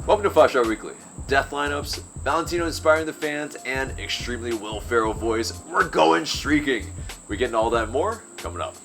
Welcome to 5 Star Weekly. Death lineups, Valentino inspiring the fans, and extremely Will Ferrell voice. We're going streaking. We getting all that and more coming up.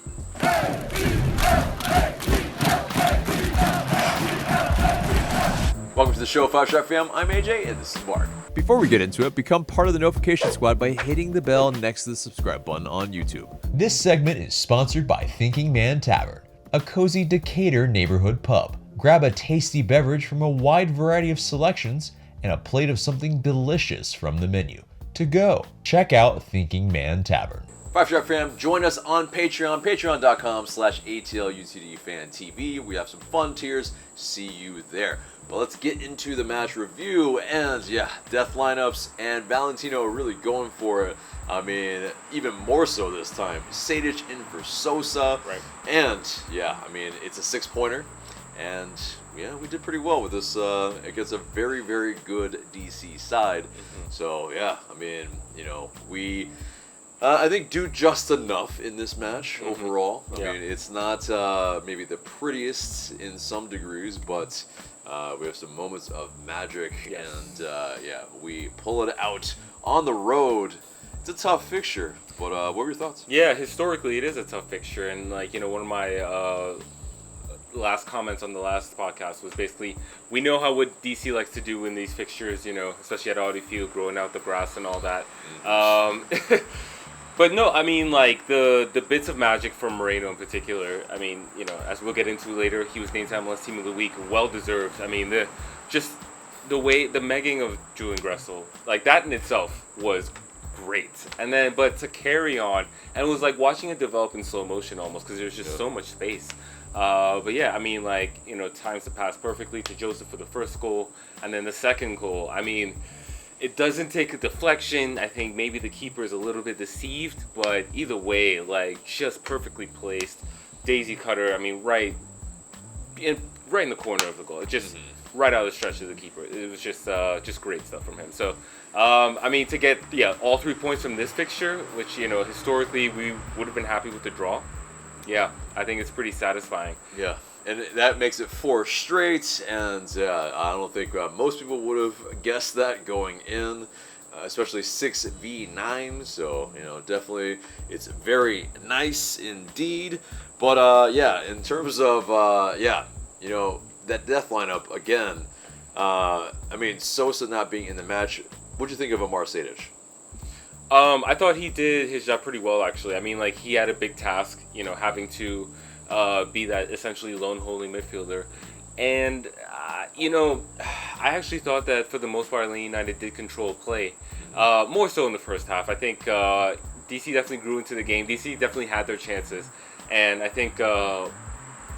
Welcome to the show, 5 Star Fam. I'm AJ, and this is Marc. Before we get into it, become part of the notification squad by hitting the bell next to the subscribe button on YouTube. This segment is sponsored by Thinking Man Tavern, a cozy Decatur neighborhood pub. Grab a tasty beverage from a wide variety of selections and a plate of something delicious from the menu. To go, check out Thinking Man Tavern. 5 Star Fam, join us on Patreon, patreon.com/ATL UTD FanTV. We have some fun tiers. See you there. But let's get into the match review, and death lineups, and Valentino really going for it. I mean, even more so this time. Sejdic in for Sosa. Right. And, it's a 6-pointer. And, we did pretty well with this against a very, very good DC side. Mm-hmm. So, we... I think do just enough in this match overall. I mean, it's not maybe the prettiest in some degrees, but we have some moments of magic, and we pull it out on the road. It's a tough fixture, but what were your thoughts? Yeah, historically it is a tough fixture, and one of my last comments on the last podcast was basically, we know how what DC likes to do in these fixtures, especially at Audi Field, growing out the grass and all that. But no, I mean, the bits of magic from Moreno in particular, I mean, as we'll get into later, he was named MLS Team of the Week, well-deserved. I mean, the megging of Julian Gressel, that in itself was great. And then, but to carry on, and it was like watching it develop in slow motion almost, because there's just so much space. Times to pass perfectly to Joseph for the first goal, and then the second goal, I mean... It doesn't take a deflection. I think maybe the keeper is a little bit deceived, but either way, just perfectly placed. Daisy cutter, I mean, right in the corner of the goal. It just right out of the stretch of the keeper. It was just great stuff from him. So, to get all 3 points from this fixture, which historically we would have been happy with the draw. Yeah, I think it's pretty satisfying. Yeah. And that makes it 4 straight, and I don't think most people would have guessed that going in, especially 6v9, so, definitely it's very nice indeed. But, in terms of, that death lineup, again, Sosa not being in the match, what'd you think of Sejdic? I thought he did his job pretty well, actually. I mean, he had a big task, having to... be that essentially lone holding midfielder. And, I actually thought that for the most part, Atlanta United did control play. More so in the first half. I think DC definitely grew into the game. DC definitely had their chances. And I think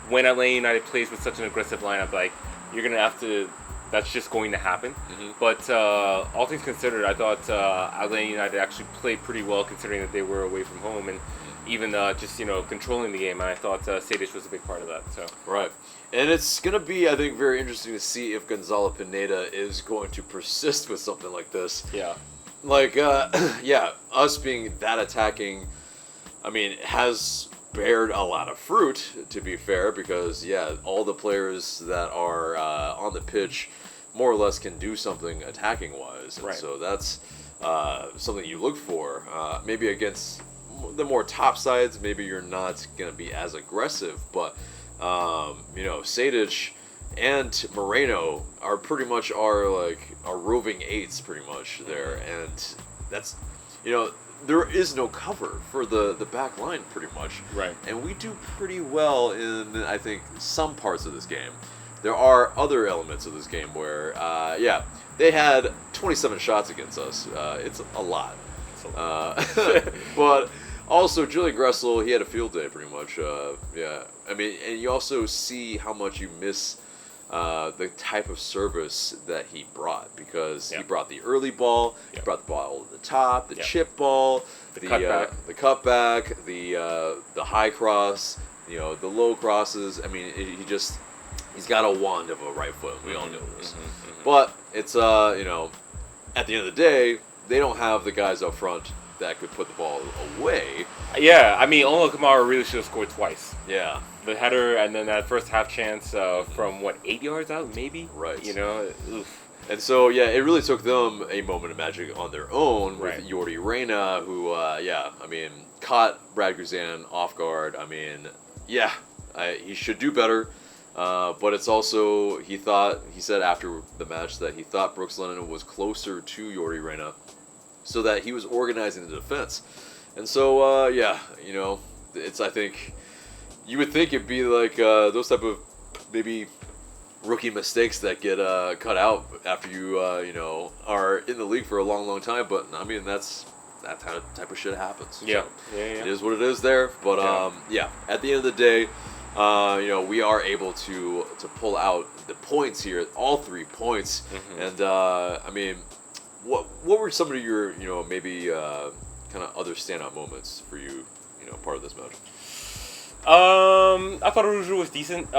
when Atlanta United plays with such an aggressive lineup, you're going to have to... That's just going to happen. Mm-hmm. But all things considered, I thought Atlanta United actually played pretty well considering that they were away from home. And even controlling the game, and I thought Sejdic was a big part of that. So right, and it's gonna be, I think, very interesting to see if Gonzalo Pineda is going to persist with something like this. Yeah, us being that attacking, has bared a lot of fruit, to be fair, because all the players that are on the pitch more or less can do something attacking wise, and so that's something you look for. Maybe against the more top sides, maybe you're not going to be as aggressive, but Sejdic and Moreno are pretty much our roving eights pretty much there, and that's there is no cover for the back line pretty much, right? And we do pretty well in, I think, some parts of this game. There are other elements of this game where they had 27 shots against us. It's a lot. But also, Julian Gressel, he had a field day pretty much. And you also see how much you miss the type of service that he brought, because he brought the early ball, he brought the ball over the top, the chip ball, the cutback, the high cross, the low crosses. He's got a wand of a right foot. We all know this. But it's at the end of the day, they don't have the guys up front that could put the ball away. Yeah, I mean, Onla Kamara really should have scored twice. Yeah. The header and then that first half chance from, 8 yards out, maybe? Right. You know, oof. And so, yeah, it really took them a moment of magic on their own with Right. Jordi Reyna, who, caught Brad Guzan off guard. I mean, he should do better. But it's also, he said after the match that he thought Brooks Lennon was closer to Jordi Reyna so that he was organizing the defense. And so, I think, you would think it'd be like those type of maybe rookie mistakes that get cut out after you are in the league for a long time. But I mean, that's how type of shit happens. Yeah. So it is what it is there. But at the end of the day, we are able to pull out the points here, all 3 points. And I mean, what were some of your maybe kind of other standout moments for you, part of this match? I thought Arujo was decent.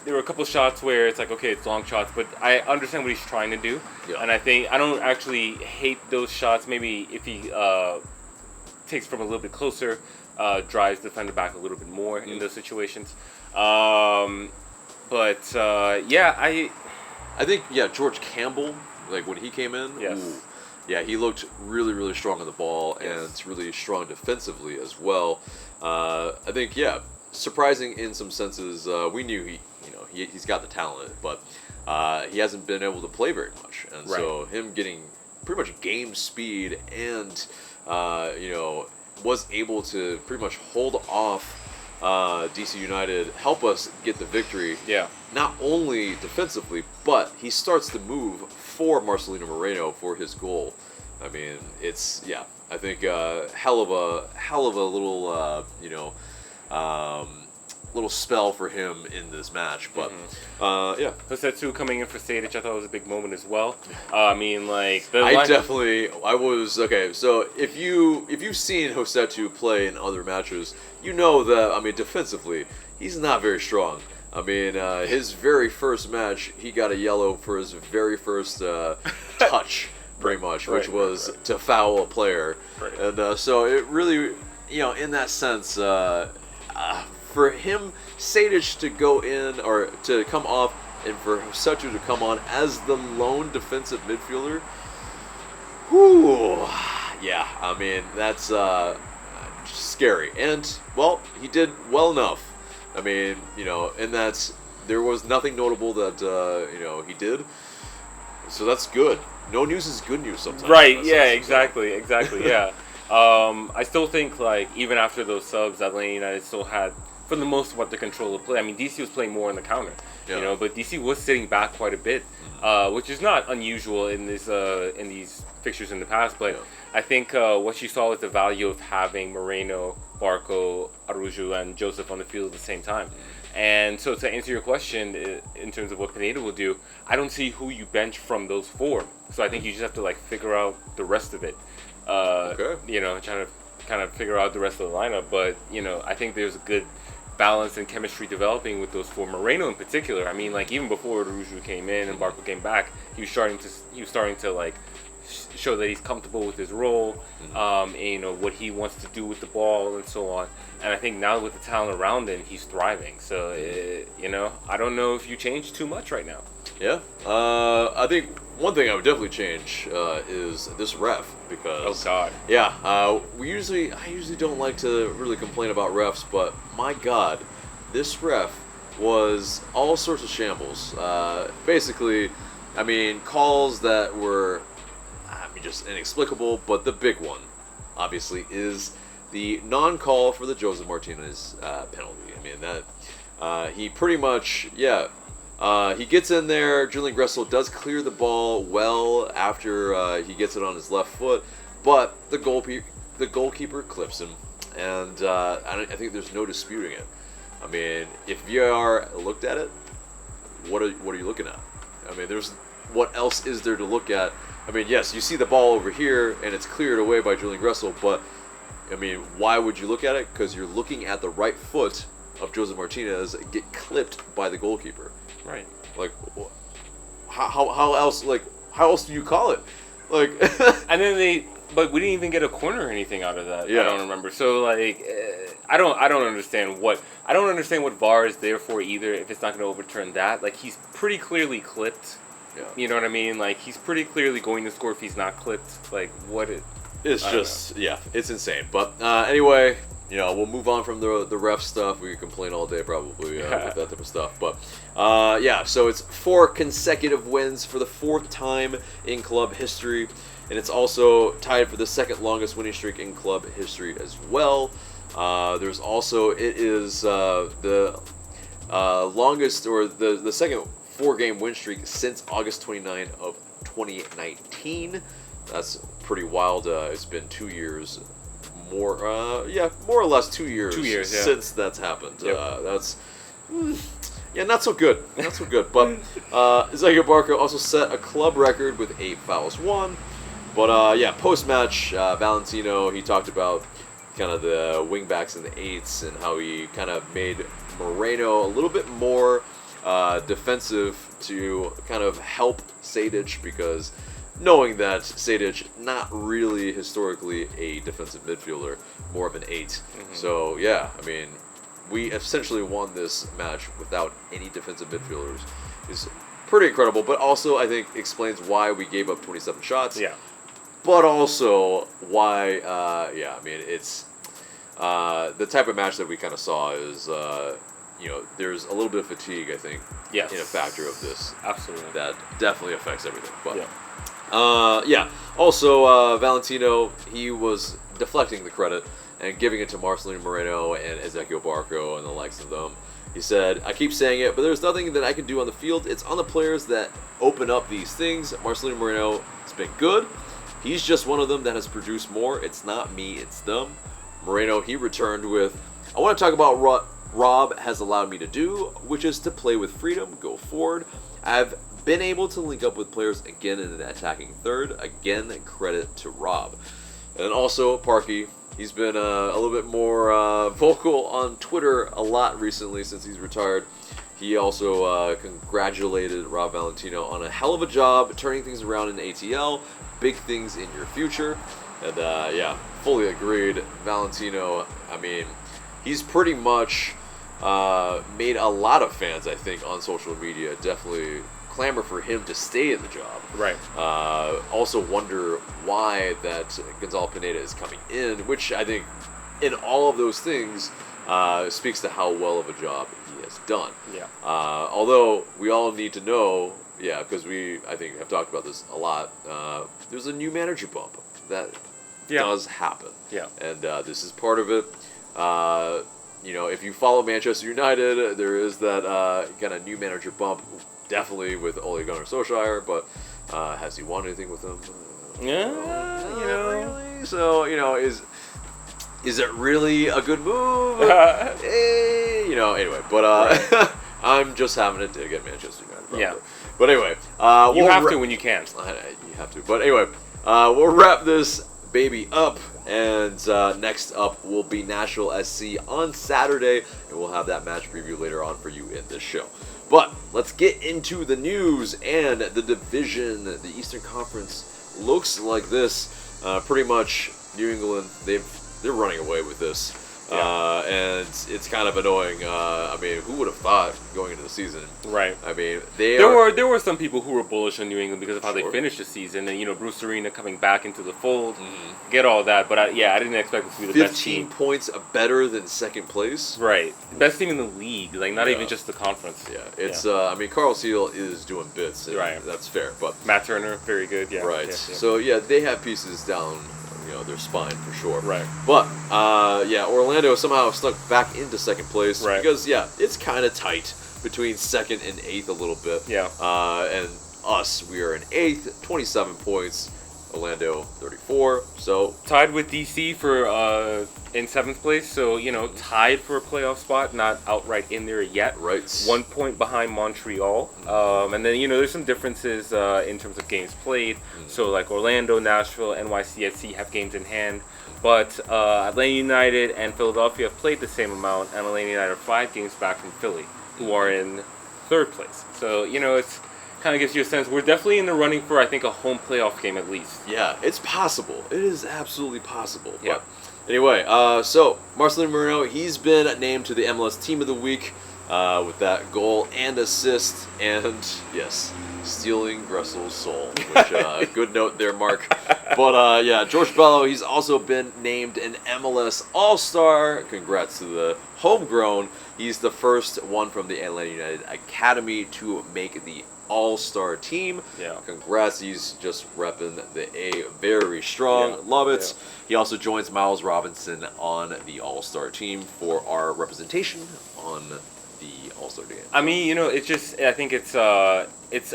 There were a couple of shots where it's like, okay, it's long shots, but I understand what he's trying to do. Yeah. And I don't actually hate those shots. Maybe if he takes from a little bit closer, drives the defender back a little bit more in those situations. I think George Campbell, like when he came in, yes. He looked really, really strong on the ball Yes. and really strong defensively as well. I think, surprising in some senses. We knew he's got the talent, but he hasn't been able to play very much. And so him getting pretty much game speed and, was able to pretty much hold off DC United, help us get the victory. Yeah. Not only defensively, but he starts to move for Marcelino Moreno for his goal. I mean, it's I think hell of a little little spell for him in this match. But Josetu coming in for Sadic, I thought was a big moment as well. I mean, like I was okay. So if you've seen Josetu play in other matches, you know that defensively he's not very strong. I mean, his very first match, he got a yellow for his very first touch, pretty much, which was to foul a player. Right. And so it really, in that sense, for him, Sadic to go in or to come off, and for Josetu to come on as the lone defensive midfielder, I mean, that's scary. And, well, he did well enough. I mean, and there was nothing notable that, he did. So that's good. No news is good news sometimes. Right, yeah, exactly, yeah. I still think, like, even after those subs, Atlanta United still had, for the most part, the control of play. I mean, DC was playing more on the counter, but DC was sitting back quite a bit, which is not unusual in these fixtures in the past, but I think what you saw was the value of having Moreno, Barco, Arujo, and Joseph on the field at the same time. And so to answer your question, in terms of what Pineda will do, I don't see who you bench from those 4. So I think you just have to figure out the rest of it. Trying to kind of figure out the rest of the lineup. But I think there's a good balance and chemistry developing with those 4. Moreno in particular. I mean, even before Arujo came in and Barco came back, he was starting to show that he's comfortable with his role, and what he wants to do with the ball and so on. And I think now with the talent around him, he's thriving. So, I don't know if you change too much right now. Yeah. I think one thing I would definitely change is this ref, because... Oh, God. Yeah. I usually don't like to really complain about refs, but my God, this ref was all sorts of shambles. Basically, calls that were... just inexplicable, but the big one, obviously, is the non-call for the Joseph Martinez penalty. I mean, that he pretty much, he gets in there. Julian Gressel does clear the ball well after he gets it on his left foot, but the goalkeeper clips him, and I think there's no disputing it. I mean, if VAR looked at it, what are you looking at? I mean, what else is there to look at? I mean, yes, you see the ball over here, and it's cleared away by Julian Gressel, but, I mean, why would you look at it? Because you're looking at the right foot of Joseph Martinez get clipped by the goalkeeper. Right. Like, how else do you call it? Like, and then But we didn't even get a corner or anything out of that. Yeah. I don't remember. So like, I don't understand what VAR is there for either. If it's not going to overturn that, like he's pretty clearly clipped. Yeah. You know what I mean? Like he's pretty clearly going to score if he's not clipped. Like what it. It's just it's insane. But anyway, we'll move on from the ref stuff. We can complain all day probably with that type of stuff. But so it's 4 consecutive wins for the 4th time in club history. And it's also tied for the 2nd longest winning streak in club history as well. There's also, it is the longest, or the second 4-game win streak since August 29 of 2019. That's pretty wild. It's been 2 years, more or less 2 years, since that's happened. Yep. That's... not so good. Not so good. But Sergio Barca also set a club record with 8 fouls won. But post-match, Valentino, he talked about kind of the wingbacks and the 8s and how he kind of made Moreno a little bit more defensive to kind of help Sejdic, because knowing that Sejdic, not really historically a defensive midfielder, more of an 8. Mm-hmm. So, I mean, we essentially won this match without any defensive midfielders. It's pretty incredible, but also I think explains why we gave up 27 shots. Yeah. But also why, I mean, it's the type of match that we kind of saw is, there's a little bit of fatigue, I think, in a factor of this. Absolutely. That definitely affects everything. But, also, Valentino, he was deflecting the credit and giving it to Marcelino Moreno and Ezequiel Barco and the likes of them. He said, I keep saying it, but there's nothing that I can do on the field. It's on the players that open up these things. Marcelino Moreno has been good. He's just one of them that has produced more. It's not me, it's them. Moreno, he returned with, I want to talk about what Rob has allowed me to do, which is to play with freedom, go forward. I've been able to link up with players again in the attacking third. Again, credit to Rob. And also, Parky, he's been a little bit more vocal on Twitter a lot recently since he's retired. He also congratulated Rob Valentino on a hell of a job turning things around in ATL. Big things in your future. And fully agreed. Valentino, I mean, he's pretty much made a lot of fans, I think, on social media definitely clamor for him to stay in the job. Right. Also wonder why that Gonzalo Pineda is coming in, which I think in all of those things speaks to how well of a job he has done. Yeah. Although we all need to know, because we, I think, have talked about this a lot, there's a new manager bump that does happen. Yeah. And this is part of it. If you follow Manchester United, there is that kind of new manager bump, definitely with Ole Gunnar Solskjaer, but has he won anything with them? Really. So, is it really a good move? Anyway, but I'm just having a dig at Manchester United. Probably. Yeah. But anyway, you have to when you can. You have to. But anyway, we'll wrap this baby up, and next up will be Nashville SC on Saturday, and we'll have that match preview later on for you in this show. But let's get into the news and the division. The Eastern Conference looks like this. Pretty much New England, they're running away with this. And it's kind of annoying. I mean, who would have thought going into the season? Right. I mean, there were some people who were bullish on New England because of how they finished the season, and Bruce Arena coming back into the fold, get all that. But I didn't expect it to be the best team. 15 points better than second place. Right. Best team in the league, like not even just the conference. Yeah. It's I mean, Carl Seal is doing bits. Right. That's fair. But Matt Turner, very good. Yeah. Right. Yeah. So they have pieces down. Their spine for sure. Right. But, Orlando somehow snuck back into second place. Right. Because, it's kind of tight between second and eighth a little bit. Yeah. And us, we are in eighth, 27 points. Orlando, 34. So tied with DC for in seventh place. So tied for a playoff spot, not outright in there yet. Right. 1 point behind Montreal. And then there's some differences in terms of games played. So like Orlando, Nashville, NYCFC have games in hand, but Atlanta United and Philadelphia have played the same amount, and Atlanta United are 5 games back from Philly, who are in third place. So kind of gives you a sense. We're definitely in the running for, I think, a home playoff game at least. Yeah, it's possible. It is absolutely possible. Yeah. But anyway, so Marcelino Moreno, he's been named to the MLS Team of the Week with that goal and assist, and yes, stealing Gressel's soul. Which good note there, Marc. But yeah, George Bello, he's also been named an MLS All-Star. Congrats to the homegrown. He's the first one from the Atlanta United Academy to make the All-Star team. Yeah. Congrats, he's just repping the A very strong. Yeah. Love it. Yeah. He also joins Miles Robinson on the All-Star team for our representation on the All-Star game. I mean, it's just, I think it's a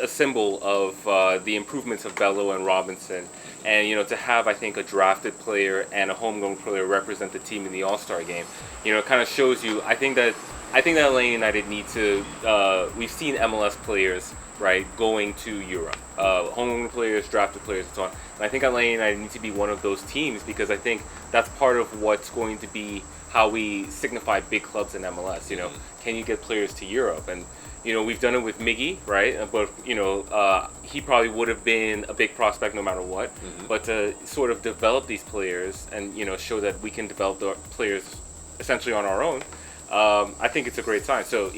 symbol of the improvements of Bello and Robinson. And, to have, I think, a drafted player and a homegrown player represent the team in the All-Star game, it kind of shows you, I think that Atlanta United need to, we've seen MLS players, right, going to Europe. Homegrown players, drafted players, and so on. And I think Atlanta United need to be one of those teams because I think that's part of what's going to be how we signify big clubs in MLS. Can you get players to Europe? And we've done it with Miggy, right? But he probably would have been a big prospect no matter what. Mm-hmm. But to sort of develop these players and show that we can develop the players essentially on our own, I think it's a great sign. So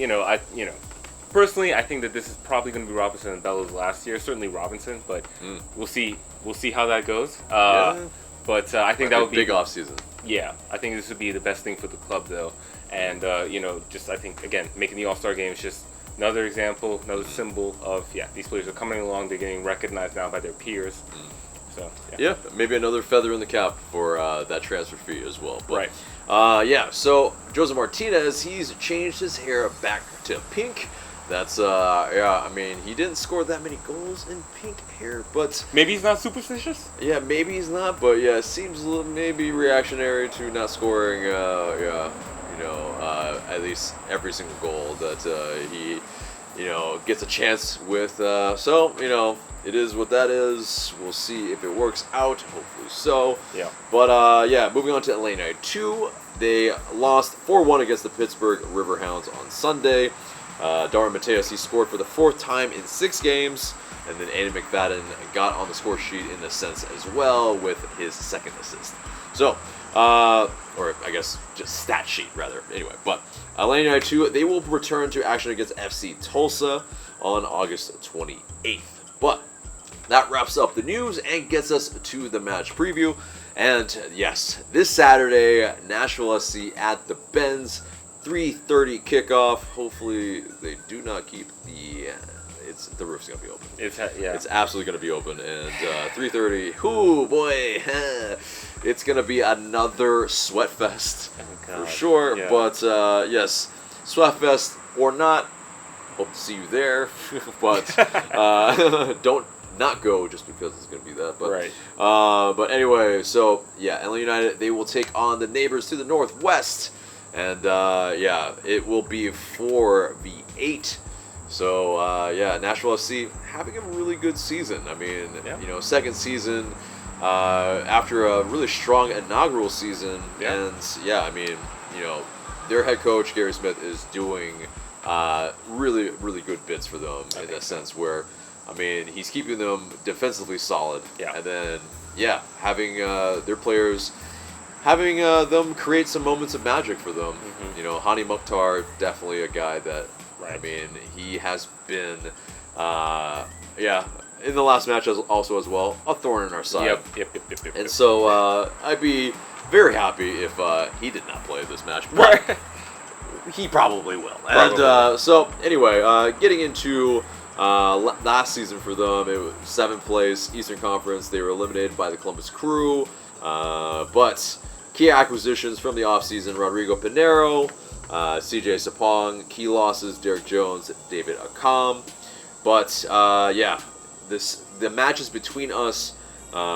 personally, I think that this is probably going to be Robinson and Bello's last year. Certainly Robinson, but we'll see. We'll see how that goes. But I think that would be big off season. Yeah, I think this would be the best thing for the club, though. And just I think again, making the All-Star game is just another example, another symbol of these players are coming along. They're getting recognized now by their peers. So yeah, maybe another feather in the cap for that transfer fee as well. But, right. So Jose Martinez, he's changed his hair back to pink. That's I mean, he didn't score that many goals in pink hair, but maybe he's not superstitious. Yeah, maybe he's not, but yeah, it seems a little maybe reactionary to not scoring. At least every single goal that he, gets a chance with. So it is what that is. We'll see if it works out. Hopefully so. Yeah. But moving on to Atlanta United 2, they lost 4-1 against the Pittsburgh Riverhounds on Sunday. Darwin Mateus, he scored for the 4th time in 6 games, and then Andy McFadden got on the score sheet in a sense as well with his 2nd assist. So, or I guess just stat sheet rather. Anyway, but Atlanta United 2, they will return to action against FC Tulsa on August 28th. But that wraps up the news and gets us to the match preview. And yes, this Saturday, Nashville SC at the Benz. 3:30 kickoff. Hopefully they do not keep the roof's gonna be open. It's absolutely gonna be open, and 3:30. Ooh boy, it's gonna be another sweat fest for sure. Yeah. But yes, sweat fest or not, hope to see you there. But don't not go just because it's gonna be that. But right. But anyway, so yeah, Atlanta United, they will take on the neighbors to the northwest. And it will be 4v8. So Nashville SC having a really good season. I mean, 2nd season after a really strong inaugural season. Yeah. And I mean, their head coach Gary Smith is doing really, really good bits for them in a sense where, I mean, he's keeping them defensively solid. Yeah. And then having their players. Having them create some moments of magic for them. Mm-hmm. Hani Mukhtar, definitely a guy that, I mean, he has been, in the last match also as well, a thorn in our side. Yep. And so I'd be very happy if he did not play this match. But he probably will. And so, anyway, getting into last season for them, it was 7th place, Eastern Conference. They were eliminated by the Columbus Crew. But key acquisitions from the offseason, Rodrigo Pinheiro, CJ Sapong, key losses, Derek Jones, David Akam. But, the matches between us,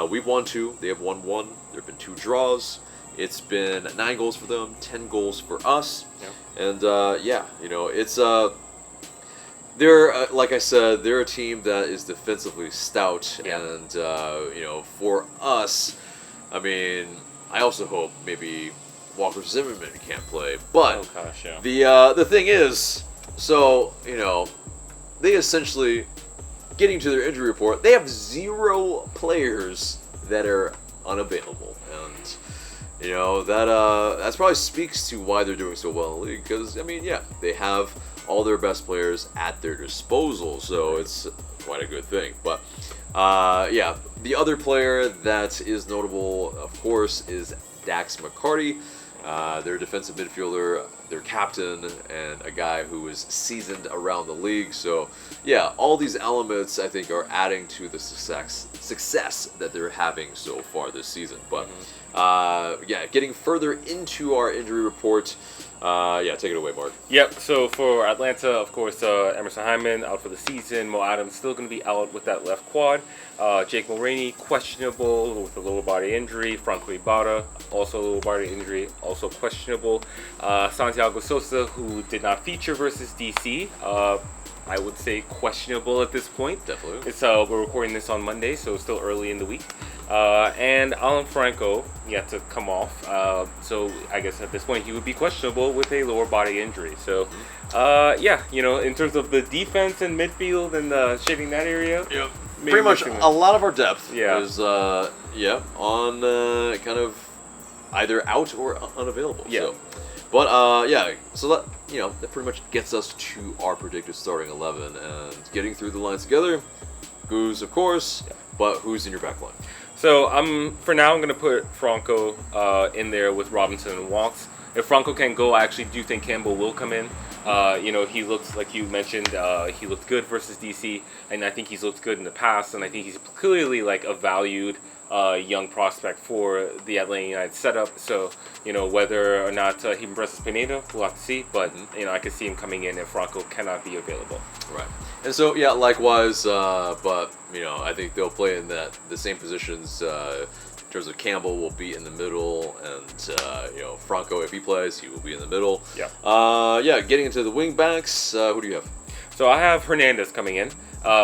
we've won 2, they have won 1, there have been 2 draws. It's been 9 goals for them, 10 goals for us. Yeah. And, it's, they're, like I said, they're a team that is defensively stout. Yeah. And, for us, I mean, I also hope maybe Walker Zimmerman can't play. But the thing is, so, they essentially getting to their injury report, they have 0 players that are unavailable, and you know that probably speaks to why they're doing so well in the league. Because I mean, yeah, they have all their best players at their disposal, so it's quite a good thing. But yeah, the other player that is notable, of course, is Dax McCarty, their defensive midfielder, their captain, and a guy who is seasoned around the league. So yeah, all these elements I think are adding to the success that they're having so far this season. But yeah, getting further into our injury report, yeah, take it away, Marc. Yep, so for Atlanta, of course, Emerson Hyman out for the season. Mo Adams still going to be out with that left quad. Jake Mulroney, questionable with a lower body injury. Franco Ibarra, also a lower body injury, also questionable. Santiago Sosa, who did not feature versus DC, I would say questionable at this point. Definitely. It's we're recording this on Monday, so it's still early in the week. And Alan Franco yet to come off. So I guess at this point he would be questionable with a lower body injury. So yeah, you know, in terms of the defense and midfield and shading that area. Yep. Pretty much a lot of our depth is yeah, on kind of either out or unavailable. Yeah. So. But yeah, so that, you know, that pretty much gets us to our predicted starting 11 and getting through the lines together. Goose, of course, but who's in your back line? So for now I'm gonna put Franco in there with Robinson and Walks. If Franco can't go, I actually do think Campbell will come in. You know, he looks, like you mentioned, he looked good versus DC, and I think he's looked good in the past, and I think he's clearly like a valued young prospect for the Atlanta United setup. So, you know, whether or not he impresses Pineda, we'll have to see, but, you know, I could see him coming in if Franco cannot be available. Right. And so, yeah, likewise, but, you know, I think they'll play in the same positions. In terms of Campbell will be in the middle, and you know, Franco, if he plays, he will be in the middle. Yeah. Yeah. Getting into the wing backs, who do you have? So I have Hernandez coming in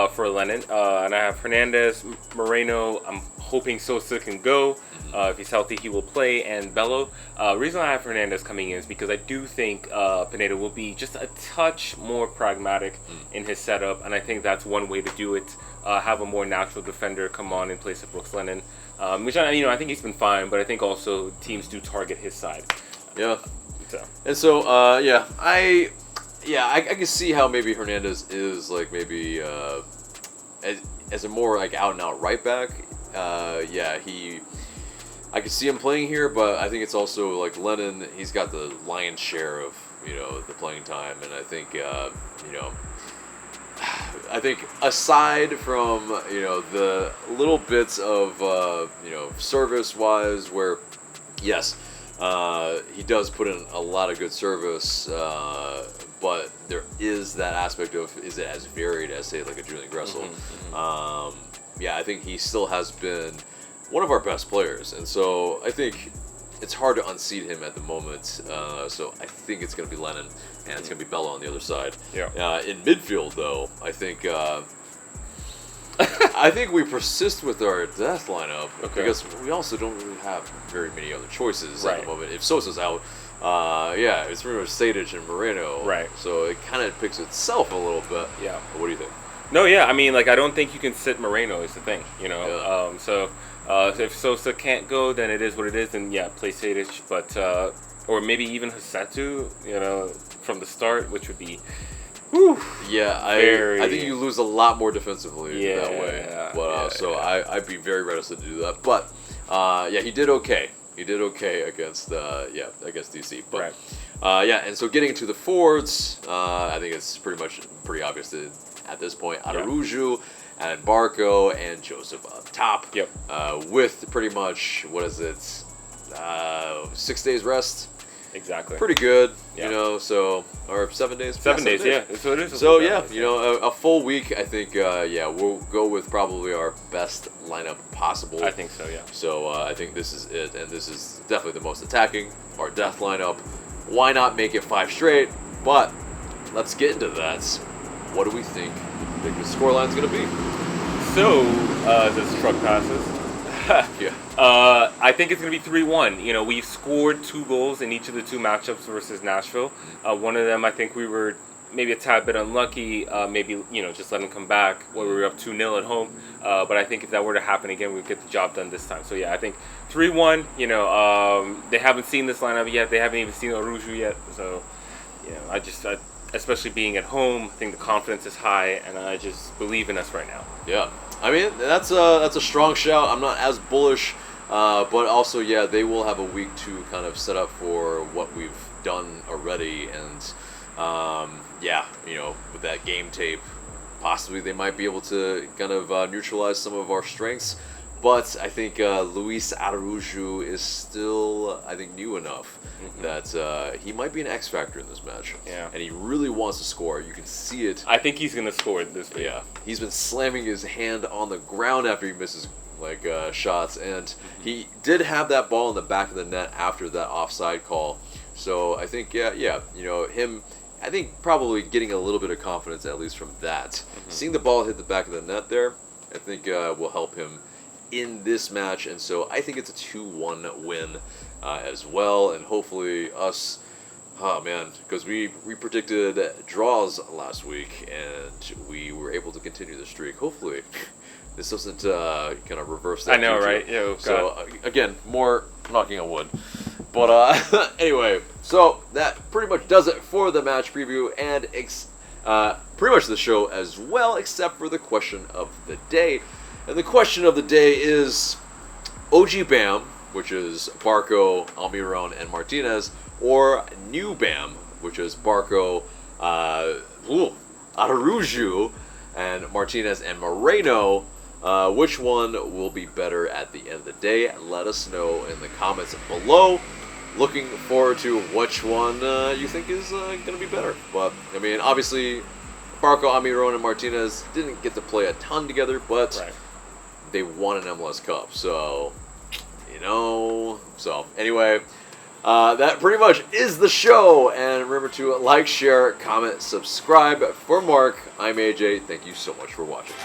for Lennon, and I have Hernandez, Moreno. I'm hoping Sosa can go. If he's healthy, he will play, and Bello. Reason I have Hernandez coming in is because I do think Pineda will be just a touch more pragmatic in his setup, and I think that's one way to do it. Have a more natural defender come on in place of Brooks Lennon. Which I think he's been fine, but I think also teams do target his side. Yeah. So. And so, yeah, I can see how maybe Hernandez is like maybe as a more like out and out right back. Yeah, I could see him playing here, but I think it's also like Lennon. He's got the lion's share of, you know, the playing time, and I think you know. I think aside from, you know, the little bits of, you know, service-wise where, yes, he does put in a lot of good service, but there is that aspect of, is it as varied as, say, like a Julian Gressel? Yeah, I think he still has been one of our best players, and so I think it's hard to unseat him at the moment. So I think it's going to be Lennon, and it's going to be Bella on the other side. Yeah. In midfield, though, I think I think we persist with our death lineup because we also don't really have very many other choices at the moment. If Sosa's out, yeah, it's pretty much Sadich and Moreno. Right. So it kind of picks itself a little bit. Yeah. But what do you think? No, yeah, I mean, like, I don't think you can sit Moreno is the thing, you know. Yeah. So if Sosa can't go, then it is what it is, and yeah, play Sadich, but or maybe even Hasetu, you know, from the start, which would be. Whew, yeah, I think you lose a lot more defensively that way. But so I'd be very reticent to do that. But yeah, he did okay. He did okay against against DC. But yeah, and so getting into the forwards, I think it's pretty obvious that at this point, Araujo and Barco and Joseph up top. Yep. With pretty much, what is it, 6 days rest. Exactly. Pretty good, you know, so, or 7 days? 7 days, yeah. So it is. So, yeah, you know, a full week, I think, yeah, we'll go with probably our best lineup possible. I think so, yeah. So, I think this is it, and this is definitely the most attacking, our death lineup. Why not make it 5 straight? But, let's get into that. What do we think the scoreline's going to be? So, this truck passes. Yeah. I think it's going to be 3-1. You know, we've scored 2 goals in each of the 2 matchups versus Nashville. One of them, I think we were maybe a tad bit unlucky. Maybe, just let him come back when we were up 2-0 at home. But I think if that were to happen again, we'd get the job done this time. So, yeah, I think 3-1, they haven't seen this lineup yet. They haven't even seen Arujo yet. So, especially being at home, I think the confidence is high, and I just believe in us right now. Yeah. I mean, that's a strong shout. I'm not as bullish, but also, yeah, they will have a week to kind of set up for what we've done already, and with that game tape, possibly they might be able to kind of neutralize some of our strengths. But I think Luis Araújo is still, new enough that he might be an X factor in this match. Yeah. And he really wants to score. You can see it. I think he's going to score this week. Yeah. He's been slamming his hand on the ground after he misses shots, and he did have that ball in the back of the net after that offside call. So I think him, I think probably getting a little bit of confidence at least from that. Seeing the ball hit the back of the net there, I think will help him in this match, and so I think it's a 2-1 win as well, and hopefully us. Oh man, because we predicted draws last week, and we were able to continue the streak. Hopefully, this doesn't kind of reverse that. I know, right? Yeah. So again, more knocking on wood. But anyway, so that pretty much does it for the match preview and pretty much the show as well, except for the question of the day. And the question of the day is OG BAM, which is Barco, Almiron, and Martinez, or New BAM, which is Barco, Araújo, and Martinez and Moreno. Which one will be better at the end of the day? Let us know in the comments below. Looking forward to which one you think is going to be better. But, I mean, obviously, Barco, Almiron, and Martinez didn't get to play a ton together, but they won an MLS Cup. So, So, anyway, that pretty much is the show. And remember to like, share, comment, subscribe. For Mark, I'm AJ. Thank you so much for watching.